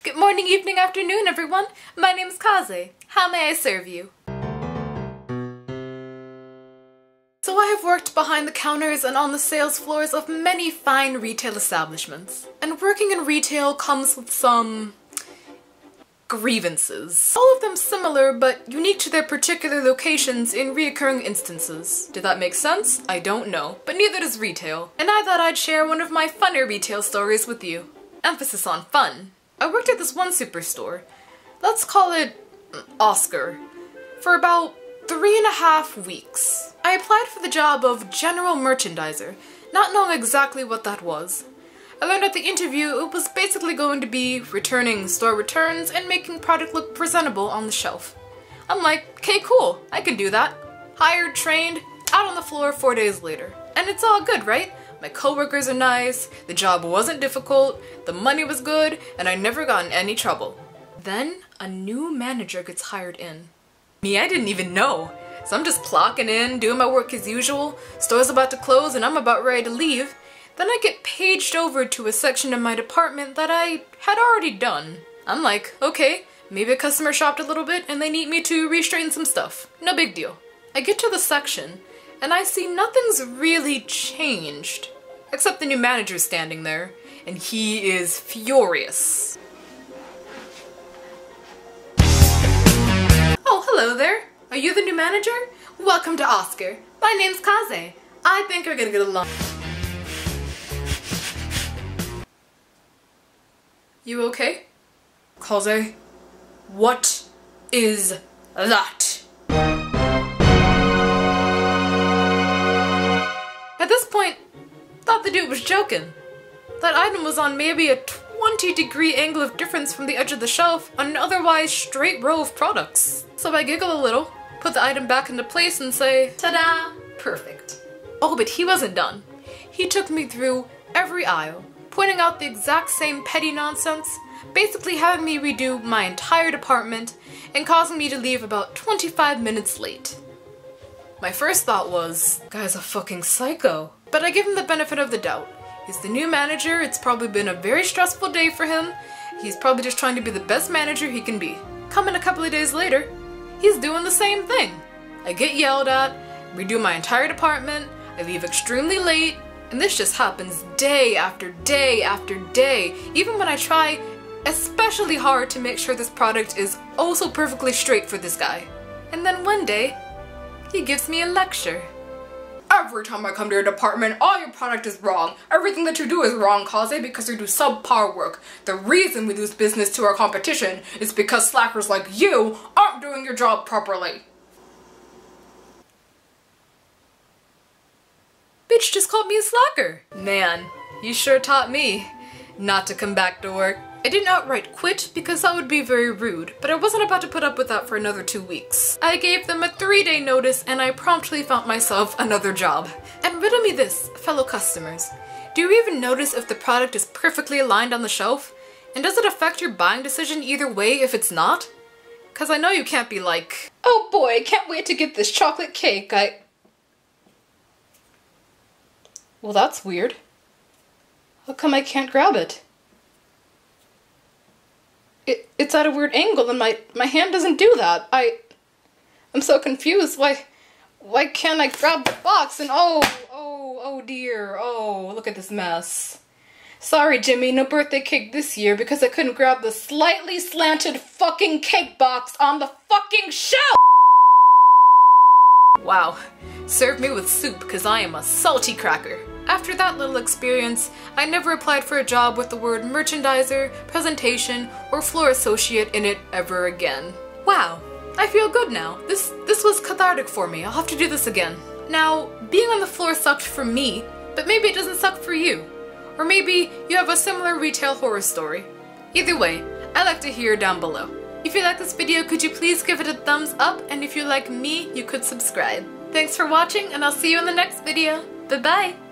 Good morning, evening, afternoon, everyone. My name is Kaze. How may I serve you? So I have worked behind the counters and on the sales floors of many fine retail establishments. And working in retail comes with some grievances. All of them similar but unique to their particular locations in reoccurring instances. Did that make sense? I don't know. But neither does retail. And I thought I'd share one of my funner retail stories with you. Emphasis on fun. I worked at this one superstore, let's call it Oscar, for about 3.5 weeks. I applied for the job of general merchandiser, not knowing exactly what that was. I learned at the interview it was basically going to be returning store returns and making product look presentable on the shelf. I'm like, okay, cool, I can do that. Hired, trained, out on the floor 4 days later. And it's all good, right? My coworkers are nice, the job wasn't difficult, the money was good, and I never got in any trouble. Then, a new manager gets hired in. Me, I didn't even know. So I'm just clocking in, doing my work as usual, store's about to close and I'm about ready to leave. Then I get paged over to a section of my department that I had already done. I'm like, okay, maybe a customer shopped a little bit and they need me to restraighten some stuff. No big deal. I get to the section, and I see nothing's really changed. Except the new manager standing there, and he is furious. Oh, hello there. Are you the new manager? Welcome to Oscar. My name's Kaze. I think we're gonna get along. You okay? Kaze, what is that? At this point, thought the dude was joking. That item was on maybe a 20-degree angle of difference from the edge of the shelf on an otherwise straight row of products. So I giggle a little, put the item back into place and say, ta-da, perfect. Oh, but he wasn't done. He took me through every aisle, pointing out the exact same petty nonsense, basically having me redo my entire department and causing me to leave about 25 minutes late. My first thought was, guy's a fucking psycho. But I give him the benefit of the doubt. He's the new manager, it's probably been a very stressful day for him. He's probably just trying to be the best manager he can be. Coming a couple of days later, he's doing the same thing. I get yelled at, redo my entire department, I leave extremely late, and this just happens day after day after day, even when I try especially hard to make sure this product is oh so perfectly straight for this guy. And then one day, he gives me a lecture. Every time I come to your department, all your product is wrong. Everything that you do is wrong, Kaze, because you do subpar work. The reason we lose business to our competition is because slackers like you aren't doing your job properly. Bitch just called me a slacker. Man, you sure taught me not to come back to work. I didn't outright quit because that would be very rude, but I wasn't about to put up with that for another 2 weeks. I gave them a 3-day notice and I promptly found myself another job. And riddle me this, fellow customers. Do you even notice if the product is perfectly aligned on the shelf? And does it affect your buying decision either way if it's not? Cause I know you can't be like, oh boy, can't wait to get this chocolate cake, Well, that's weird. How come I can't grab it? It's at a weird angle and my hand doesn't do that. I'm so confused. Why can't I grab the box and oh dear, oh, look at this mess. Sorry, Jimmy, no birthday cake this year because I couldn't grab the slightly slanted fucking cake box on the fucking shelf! Wow, serve me with soup because I am a salty cracker. After that little experience, I never applied for a job with the word merchandiser, presentation, or floor associate in it ever again. Wow, I feel good now. This was cathartic for me. I'll have to do this again. Now, being on the floor sucked for me, but maybe it doesn't suck for you. Or maybe you have a similar retail horror story. Either way, I'd like to hear down below. If you like this video, could you please give it a thumbs up? And if you like me, you could subscribe. Thanks for watching, and I'll see you in the next video. Bye-bye!